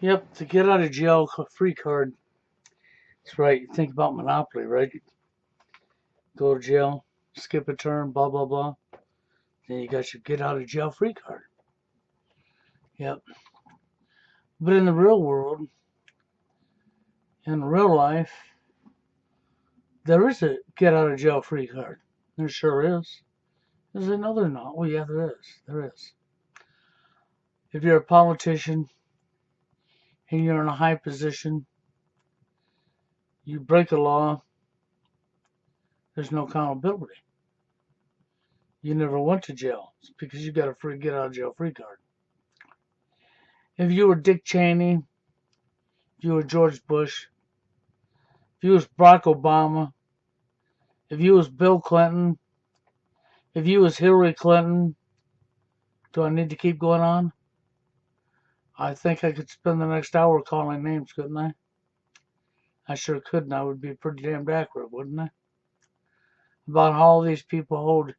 Yep, the get out of jail free card. That's right. You think about Monopoly, right? Go to jail, skip a term, blah, blah, blah. Then you got your get out of jail free card. Yep. But in the real world, in real life, there is a get out of jail free card. There sure is. There's another not. Well, yeah, there is. There is. If you're a politician and you're in a high position, you break a law, there's no accountability. You never went to jail. It's because you got a free get out of jail free card. If you were Dick Cheney, if you were George Bush, if you was Barack Obama, if you was Bill Clinton, if you was Hillary Clinton, do I need to keep going on? I think I could spend the next hour calling names, couldn't I? I sure could, and I would be pretty damned accurate, wouldn't I? About how all these people hold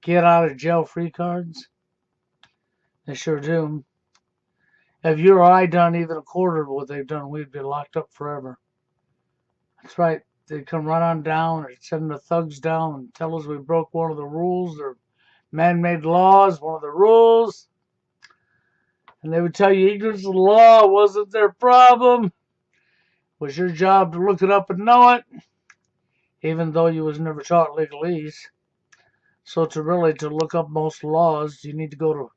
get out of jail free cards. They sure do. If you or I done even a quarter of what they've done, we'd be locked up forever. That's right. They'd come right on down and send the thugs down and tell us we broke one of the rules or man-made laws, one of the rules. And they would tell you ignorance of the law wasn't their problem. It was your job to look it up and know it, even though you was never taught legalese. So to look up most laws, you need to go to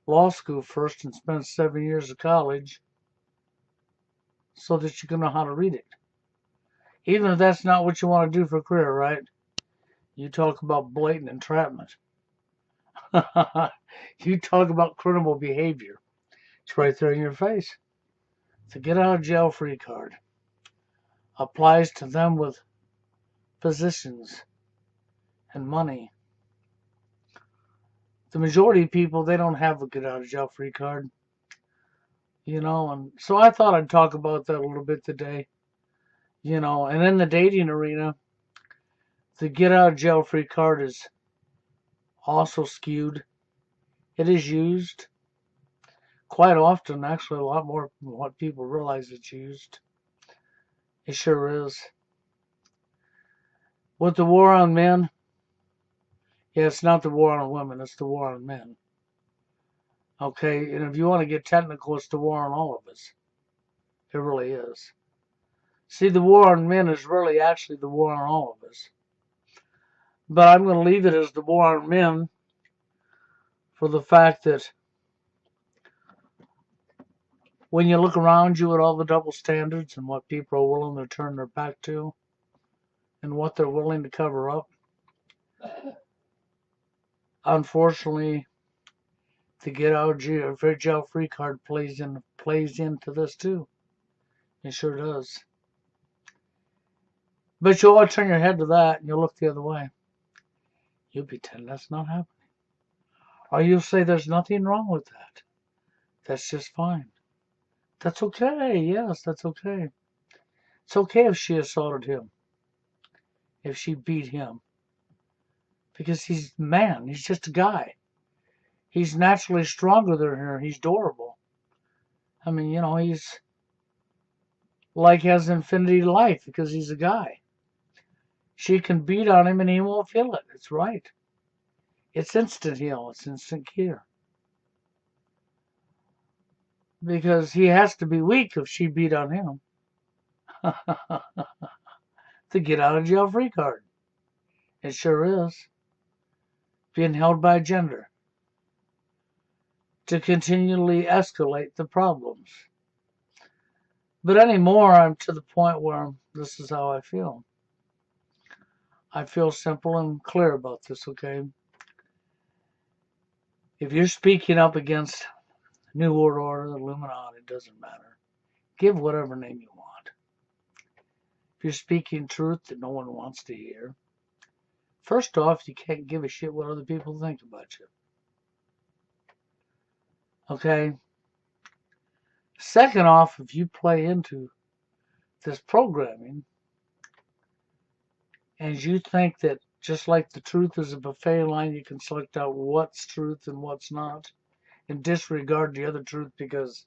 law school first and spend 7 years of college so that you can know how to read it. Even if that's not what you want to do for a career, right? You talk about blatant entrapment. You talk about criminal behavior. It's right there in your face. The get out of jail free card applies to them with positions and money. The majority of people, they don't have a get out of jail free card. And so I thought I'd talk about that a little bit today. And in the dating arena, the get out of jail free card is also skewed. It is used quite often, actually a lot more than what people realize it's used. It sure is. With the war on men, yeah, it's not the war on women, it's the war on men. Okay, and if you want to get technical, it's the war on all of us. It really is. See, the war on men is really actually the war on all of us. But I'm going to leave it as the war on men for the fact that when you look around you at all the double standards and what people are willing to turn their back to and what they're willing to cover up, unfortunately, the get out of jail free card plays into this too. It sure does. But you ought to turn your head to that and you'll look the other way. You'll pretend that's not happening. Or you'll say there's nothing wrong with that. That's just fine. That's okay. Yes, that's okay. It's okay if she assaulted him. If she beat him. Because he's a man. He's just a guy. He's naturally stronger than her. He's durable. I mean, he's like has infinity life because he's a guy. She can beat on him and he won't feel it. It's right. It's instant heal. It's instant cure. Because he has to be weak if she beat on him. To get out of jail free card. It sure is. Being held by gender. To continually escalate the problems. But anymore, I'm to the point where this is how I feel. I feel simple and clear about this, okay? If you're speaking up against New World Order, the Illuminati, it doesn't matter. Give whatever name you want. If you're speaking truth that no one wants to hear, first off, you can't give a shit what other people think about you. Okay? Second off, if you play into this programming and you think that just like the truth is a buffet line, you can select out what's truth and what's not and disregard the other truth because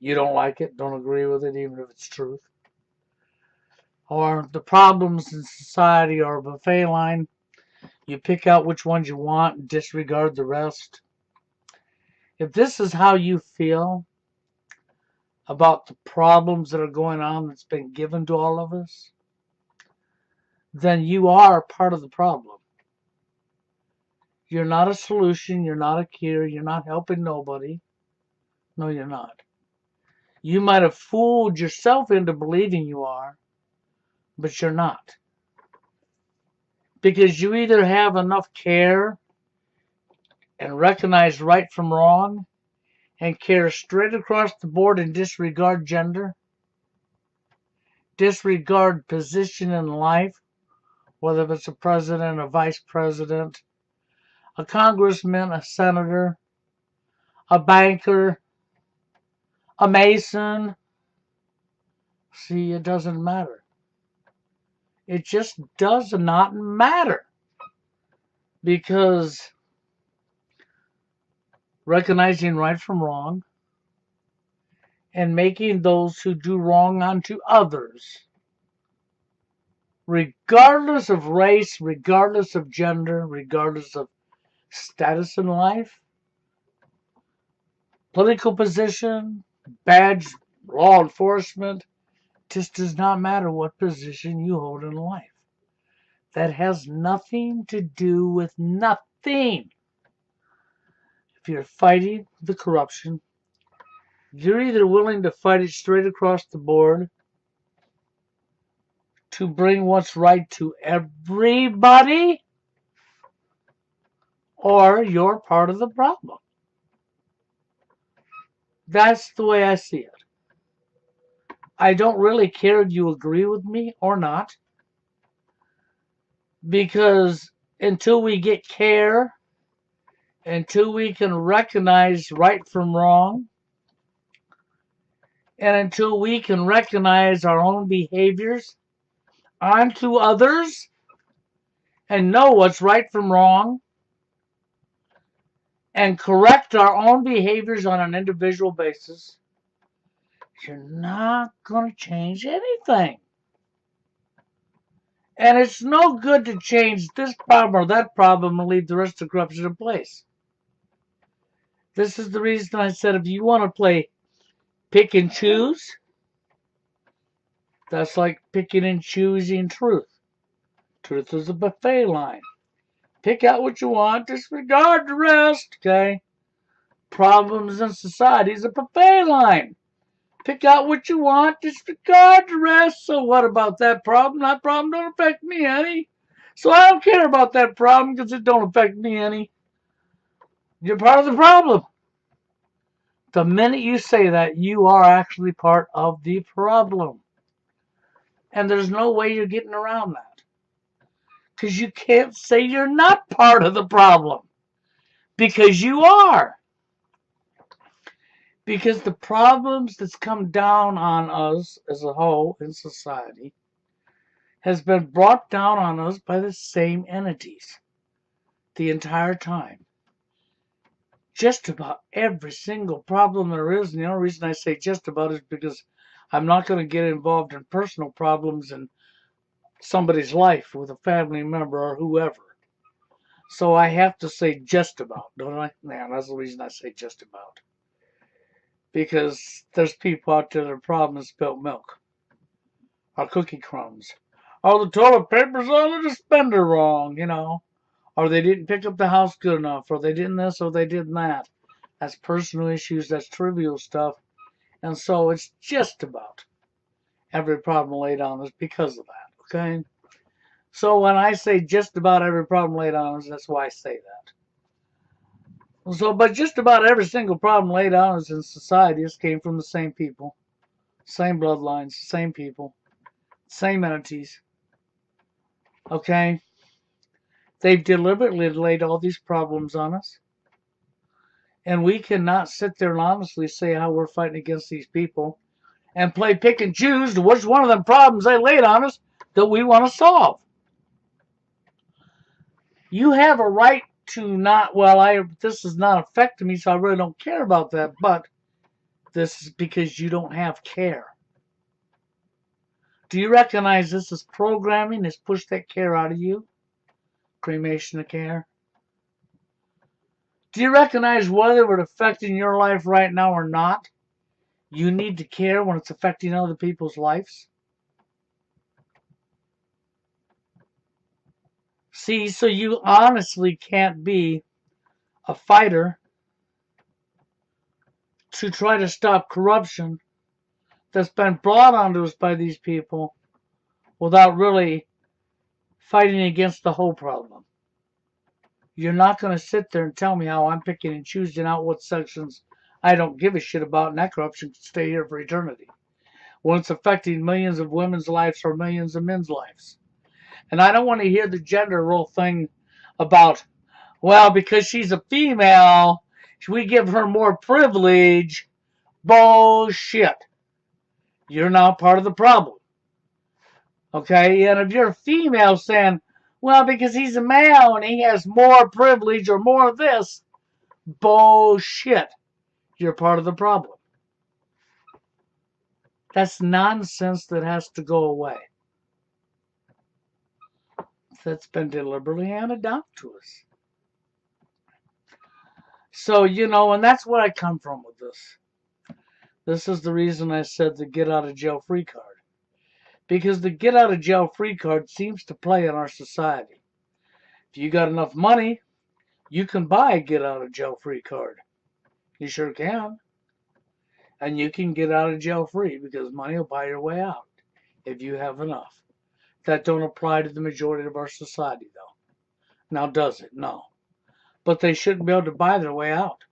You don't like it, don't agree with it, even if it's truth. Or the problems in society are a buffet line. You pick out which ones you want and disregard the rest. If this is how you feel about the problems that are going on that's been given to all of us, then you are part of the problem. You're not a solution. You're not a cure. You're not helping nobody. No, you're not. You might have fooled yourself into believing you are, but you're not. Because you either have enough care and recognize right from wrong and care straight across the board and disregard gender, disregard position in life, whether it's a president, a vice president, a congressman, a senator, a banker, a mason. See, it doesn't matter. It just does not matter. Because recognizing right from wrong and making those who do wrong unto others, regardless of race, regardless of gender, regardless of status in life, political position, badge, law enforcement, just does not matter what position you hold in life. That has nothing to do with nothing. If you're fighting the corruption, you're either willing to fight it straight across the board to bring what's right to everybody, or you're part of the problem. That's the way I see it. I don't really care if you agree with me or not, because until we get care, until we can recognize right from wrong, and until we can recognize our own behaviors onto others and know what's right from wrong and correct our own behaviors on an individual basis, you're not going to change anything. And it's no good to change this problem or that problem and leave the rest of the corruption in place. This is the reason I said if you want to play pick and choose, that's like picking and choosing truth. Truth is a buffet line. Pick out what you want, disregard the rest, okay? Problems in society is a buffet line. Pick out what you want, disregard the rest. So what about that problem? That problem don't affect me any. So I don't care about that problem because it don't affect me any. You're part of the problem. The minute you say that, you are actually part of the problem. And there's no way you're getting around that. Because you can't say you're not part of the problem. Because you are. Because the problems that's come down on us as a whole in society has been brought down on us by the same entities the entire time. Just about every single problem there is, and the only reason I say just about is because I'm not going to get involved in personal problems in somebody's life with a family member or whoever. So I have to say just about, don't I? Yeah, that's the reason I say just about. Because there's people out there that are problem is spilt milk, or cookie crumbs, or the toilet paper's on the dispenser wrong, or they didn't pick up the house good enough, or they didn't this, or they didn't that. That's personal issues, that's trivial stuff, and so it's just about every problem laid on us because of that, okay? So when I say just about every problem laid on us, that's why I say that. So, but just about every single problem laid on us in society came from the same people, same bloodlines, same people, same entities. Okay? They've deliberately laid all these problems on us. And we cannot sit there and honestly say how we're fighting against these people and play pick and choose to which one of them problems they laid on us that we want to solve. You have a right to not, this is not affecting me, so I really don't care about that, but This is because you don't have care. Do you recognize this is programming has pushed that care out of you? Cremation of care. Do you recognize whether it's affecting your life right now or not? You need to care when it's affecting other people's lives. See, so you honestly can't be a fighter to try to stop corruption that's been brought onto us by these people without really fighting against the whole problem. You're not going to sit there and tell me how I'm picking and choosing out what sections I don't give a shit about, and that corruption can stay here for eternity, when it's affecting millions of women's lives or millions of men's lives. And I don't want to hear the gender role thing about, well, because she's a female, we give her more privilege. Bullshit. You're not part of the problem. Okay? And if you're a female saying, well, because he's a male and he has more privilege or more of this, bullshit. You're part of the problem. That's nonsense that has to go away. That's been deliberately handed down to us. So, and that's where I come from with this. This is the reason I said the get out of jail free card. Because the get out of jail free card seems to play in our society. If you got enough money, you can buy a get out of jail free card. You sure can. And you can get out of jail free because money will buy your way out if you have enough. That don't apply to the majority of our society, though. Now, does it? No. But they shouldn't be able to buy their way out.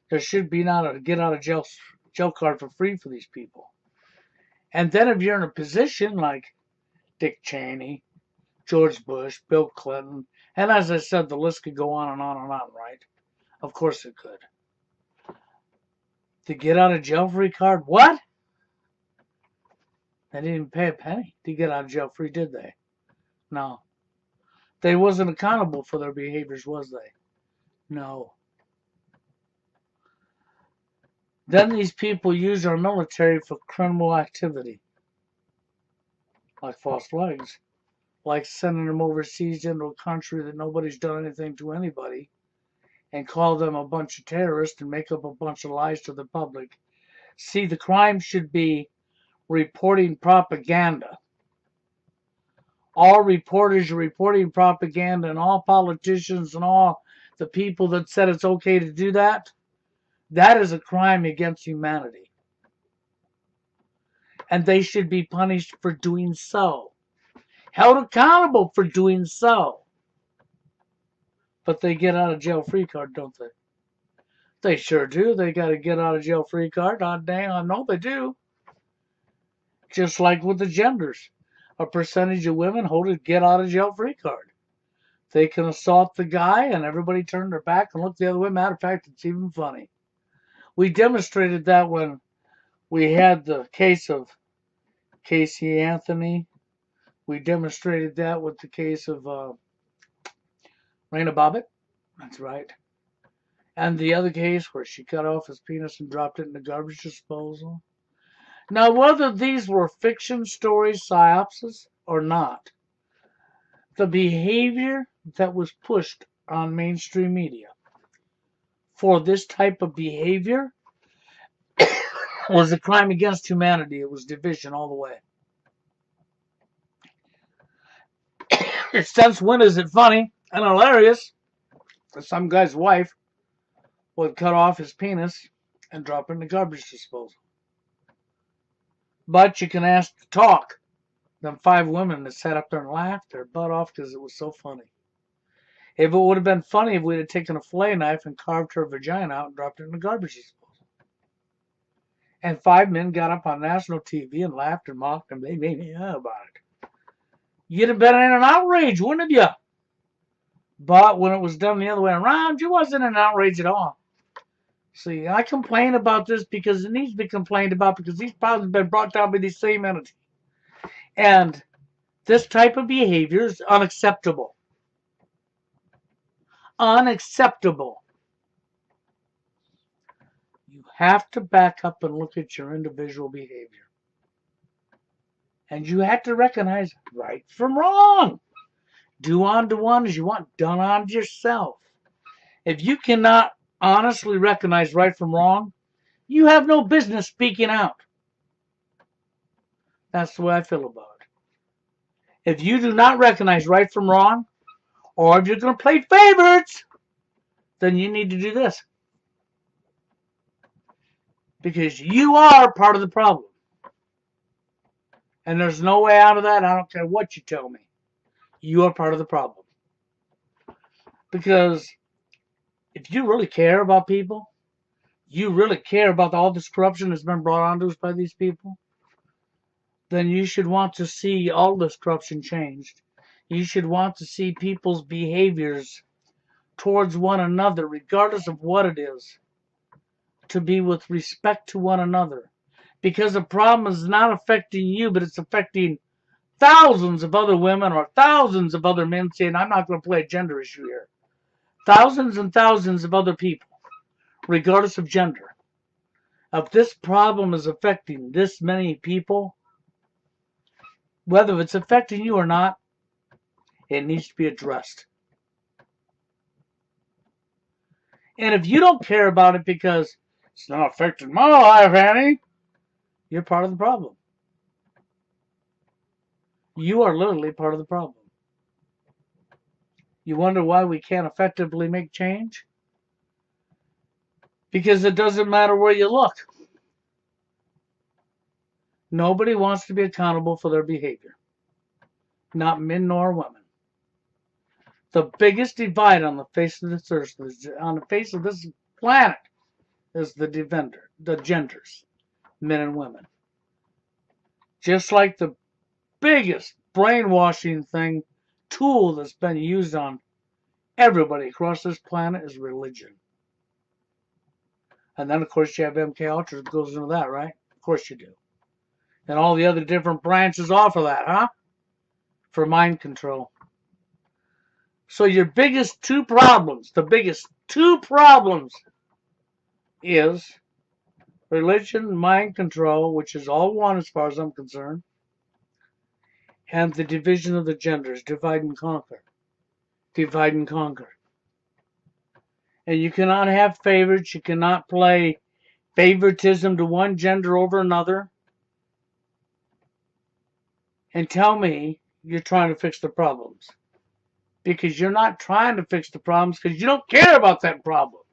There should be not a get out of jail card for free for these people. And then if you're in a position like Dick Cheney, George Bush, Bill Clinton, and as I said, the list could go on and on and on, right? Of course it could. The get out of jail free card, what? They didn't even pay a penny to get out of jail free, did they? No. They wasn't accountable for their behaviors, was they? No. Then these people use our military for criminal activity. Like false flags. Like sending them overseas into a country that nobody's done anything to anybody. And call them a bunch of terrorists and make up a bunch of lies to the public. See, the crime should be reporting propaganda. All reporters are reporting propaganda, and all politicians and all the people that said it's okay to do that, that is a crime against humanity. And they should be punished for doing so. Held accountable for doing so. But they get out of jail free card, don't they? They sure do. They got to get out of jail free card. Oh, dang, I know they do. Just like with the genders. A percentage of women hold a get out of jail free card. They can assault the guy and everybody turn their back and look the other way. Matter of fact, it's even funny. We demonstrated that when we had the case of Casey Anthony. We demonstrated that with the case of Raina Bobbitt. That's right. And the other case where she cut off his penis and dropped it in the garbage disposal. Now, whether these were fiction stories, psyopsis, or not, the behavior that was pushed on mainstream media for this type of behavior was a crime against humanity. It was division all the way. Since when is it funny and hilarious that some guy's wife would cut off his penis and drop it in the garbage disposal? But you can ask to talk. Them 5 women that sat up there and laughed their butt off because it was so funny. If it would have been funny if we'd have taken a fillet knife and carved her vagina out and dropped it in the garbage disposal. And 5 men got up on national TV and laughed and mocked and they made me about it. You'd have been in an outrage, wouldn't you? But when it was done the other way around, you wasn't in an outrage at all. See, I complain about this because it needs to be complained about because these problems have been brought down by these same entities. And this type of behavior is unacceptable. Unacceptable. You have to back up and look at your individual behavior. And you have to recognize right from wrong. Do unto one as you want done unto yourself. If you cannot honestly recognize right from wrong, you have no business speaking out. That's the way I feel about it. If you do not recognize right from wrong, or if you're going to play favorites, then you need to do this. Because you are part of the problem. And there's no way out of that. I don't care what you tell me. You are part of the problem. Because if you really care about people, you really care about all this corruption that's been brought onto us by these people, then you should want to see all this corruption changed. You should want to see people's behaviors towards one another, regardless of what it is, to be with respect to one another. Because the problem is not affecting you, but it's affecting thousands of other women or thousands of other men, saying, I'm not going to play a gender issue here. Thousands and thousands of other people, regardless of gender. If this problem is affecting this many people, whether it's affecting you or not, it needs to be addressed. And if you don't care about it because it's not affecting my life, Annie, you're part of the problem. You are literally part of the problem. You wonder why we can't effectively make change? Because it doesn't matter where you look. Nobody wants to be accountable for their behavior. Not men nor women. The biggest divide on the face of this earth, on the face of this planet, is the genders, men and women. Just like the biggest brainwashing tool that's been used on everybody across this planet is religion. And then, of course, you have MK Ultra that goes into that, right? Of course you do. And all the other different branches off of that, huh? For mind control. So your biggest two problems, the biggest two problems is religion, mind control, which is all one as far as I'm concerned, and the division of the genders, divide and conquer. Divide and conquer. And you cannot have favorites. You cannot play favoritism to one gender over another and tell me you're trying to fix the problems. Because you're not trying to fix the problems because you don't care about that problem.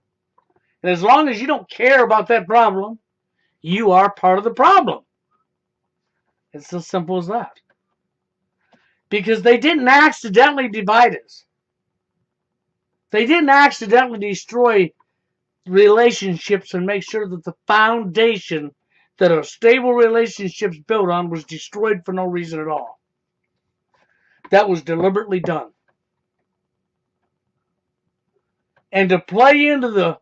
And as long as you don't care about that problem, you are part of the problem. It's as simple as that. Because they didn't accidentally divide us. They didn't accidentally destroy relationships and make sure that the foundation that a stable relationship's built on was destroyed for no reason at all. That was deliberately done. And to play into the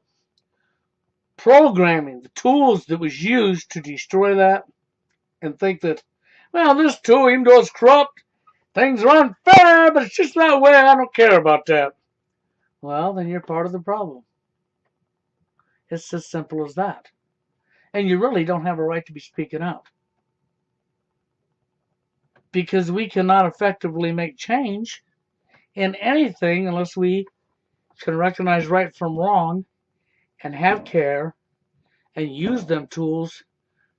programming, the tools that was used to destroy that, and think that, well, this tool, even though it's corrupt, things are unfair, but it's just that way, I don't care about that. Well, then you're part of the problem. It's as simple as that. And you really don't have a right to be speaking out. Because we cannot effectively make change in anything unless we can recognize right from wrong and have care and use them tools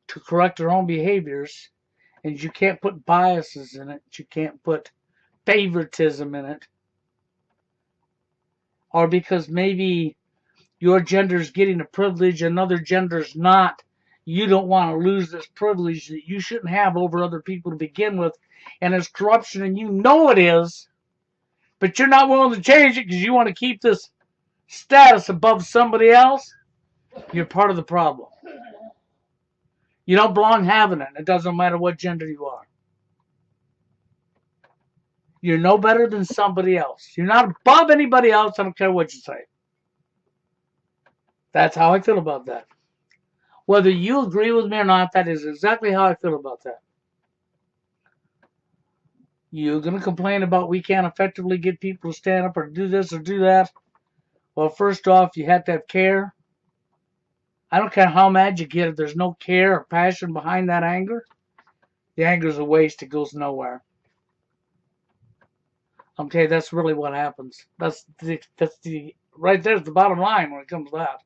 to correct our own behaviors. And you can't put biases in it. You can't put favoritism in it. Or because maybe your gender's getting a privilege, another gender's not. You don't want to lose this privilege that you shouldn't have over other people to begin with. And it's corruption and you know it is. But you're not willing to change it because you want to keep this status above somebody else. You're part of the problem. You don't belong having it. It doesn't matter what gender you are. You're no better than somebody else. You're not above anybody else. I don't care what you say. That's how I feel about that. Whether you agree with me or not, that is exactly how I feel about that. You're going to complain about we can't effectively get people to stand up or do this or do that. Well, first off, you have to have care. I don't care how mad you get, if there's no care or passion behind that anger, the anger's a waste. It goes nowhere. Okay, that's really what happens. That's the right there's the bottom line when it comes to that.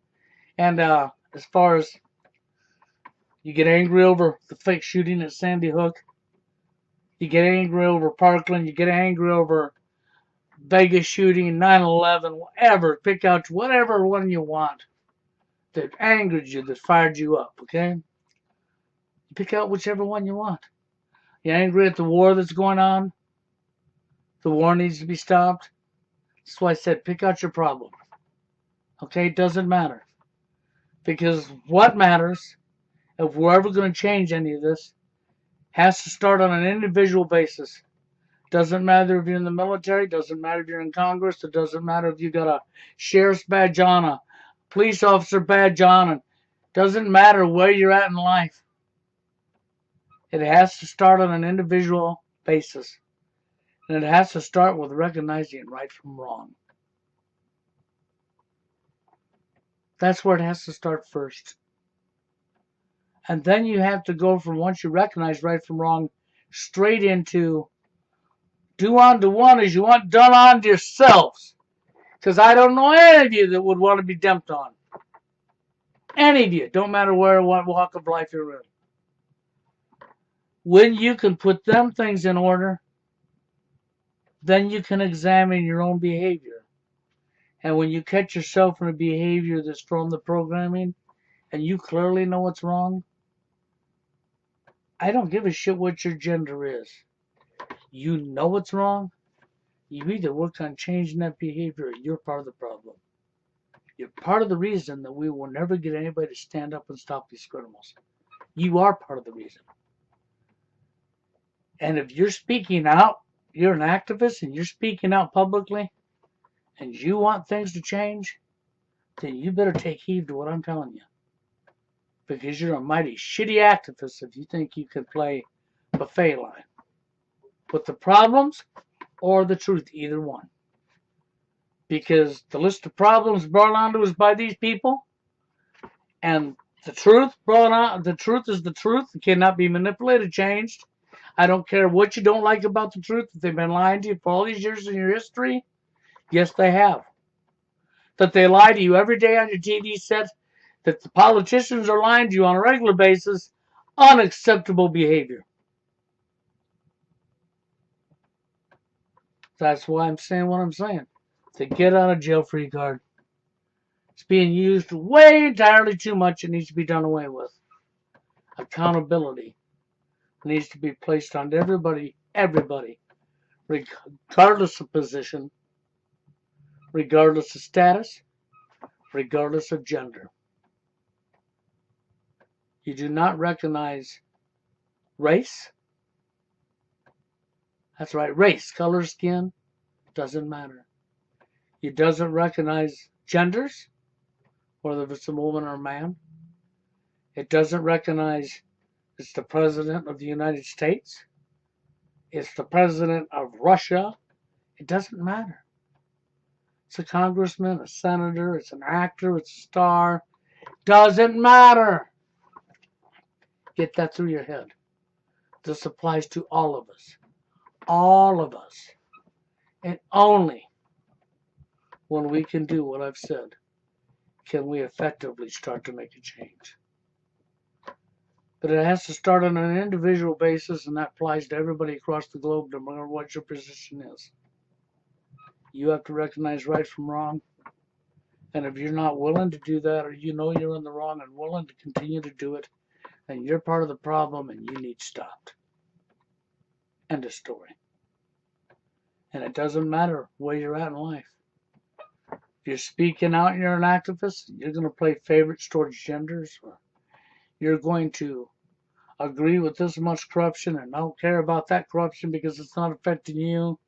And as far as you get angry over the fake shooting at Sandy Hook, you get angry over Parkland, you get angry over Vegas shooting, 9/11, whatever. Pick out whatever one you want that angered you, that fired you up, okay? You pick out whichever one you want. You're angry at the war that's going on. The war needs to be stopped. That's why I said pick out your problem. Okay? It doesn't matter. Because what matters, if we're ever going to change any of this, has to start on an individual basis. Doesn't matter if you're in the military, doesn't matter if you're in Congress, it doesn't matter if you got a sheriff's badge on, a police officer badge on, it doesn't matter where you're at in life. It has to start on an individual basis. And it has to start with recognizing right from wrong. That's where it has to start first. And then you have to go from once you recognize right from wrong, straight into do unto one as you want done unto yourselves. Because I don't know any of you that would want to be dumped on. Any of you. Don't matter where or what walk of life you're in. When you can put them things in order, then you can examine your own behavior. And when you catch yourself in a behavior that's from the programming, and you clearly know what's wrong, I don't give a shit what your gender is. You know what's wrong. You either work on changing that behavior or you're part of the problem. You're part of the reason that we will never get anybody to stand up and stop these criminals. You are part of the reason. And if you're speaking out, you're an activist and you're speaking out publicly, and you want things to change, then you better take heed to what I'm telling you. Because you're a mighty shitty activist if you think you can play buffet line with the problems or the truth, either one. Because the list of problems brought onto us by these people, and the truth brought on, the truth is the truth. It cannot be manipulated, changed. I don't care what you don't like about the truth. If they've been lying to you for all these years in your history, yes, they have. That they lie to you every day on your TV set, that the politicians are lying to you on a regular basis, unacceptable behavior. That's why I'm saying what I'm saying. The get out of jail free card. It's being used way entirely too much. It needs to be done away with. Accountability needs to be placed on everybody, regardless of position, regardless of status, regardless of gender. You do not recognize race. That's right, race, color, skin, doesn't matter. It doesn't recognize genders, whether it's a woman or a man. It doesn't recognize it's the President of the United States. It's the President of Russia. It doesn't matter. It's a congressman, a senator, it's an actor, it's a star. Doesn't matter. Get that through your head. This applies to all of us. All of us. And only when we can do what I've said can we effectively start to make a change. But it has to start on an individual basis, and that applies to everybody across the globe, no matter what your position is. You have to recognize right from wrong. And if you're not willing to do that, or you know you're in the wrong and willing to continue to do it, then you're part of the problem and you need stopped. End of story. And it doesn't matter where you're at in life. If you're speaking out and you're an activist, you're going to play favorites towards genders, or you're going to agree with this much corruption and don't care about that corruption because it's not affecting you,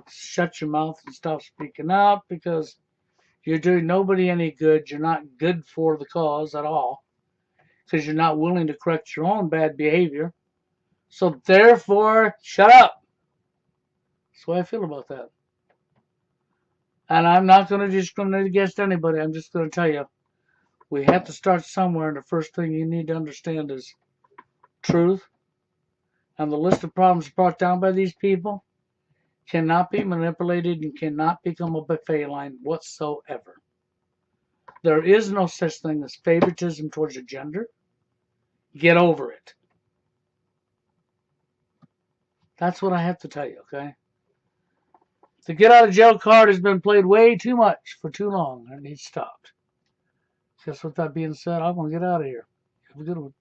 shut your mouth and stop speaking up, because you're doing nobody any good. You're not good for the cause at all because you're not willing to correct your own bad behavior. So therefore, shut up. That's the way I feel about that. And I'm not going to discriminate against anybody. I'm just going to tell you, We have to start somewhere, and the first thing you need to understand is truth. And the list of problems brought down by these people cannot be manipulated and cannot become a buffet line whatsoever. There is no such thing as favoritism towards a gender. Get over it. That's what I have to tell you, okay? The get out of jail card has been played way too much for too long, and it needs stopped. Just with that being said, I'm going to get out of here. Have a good one.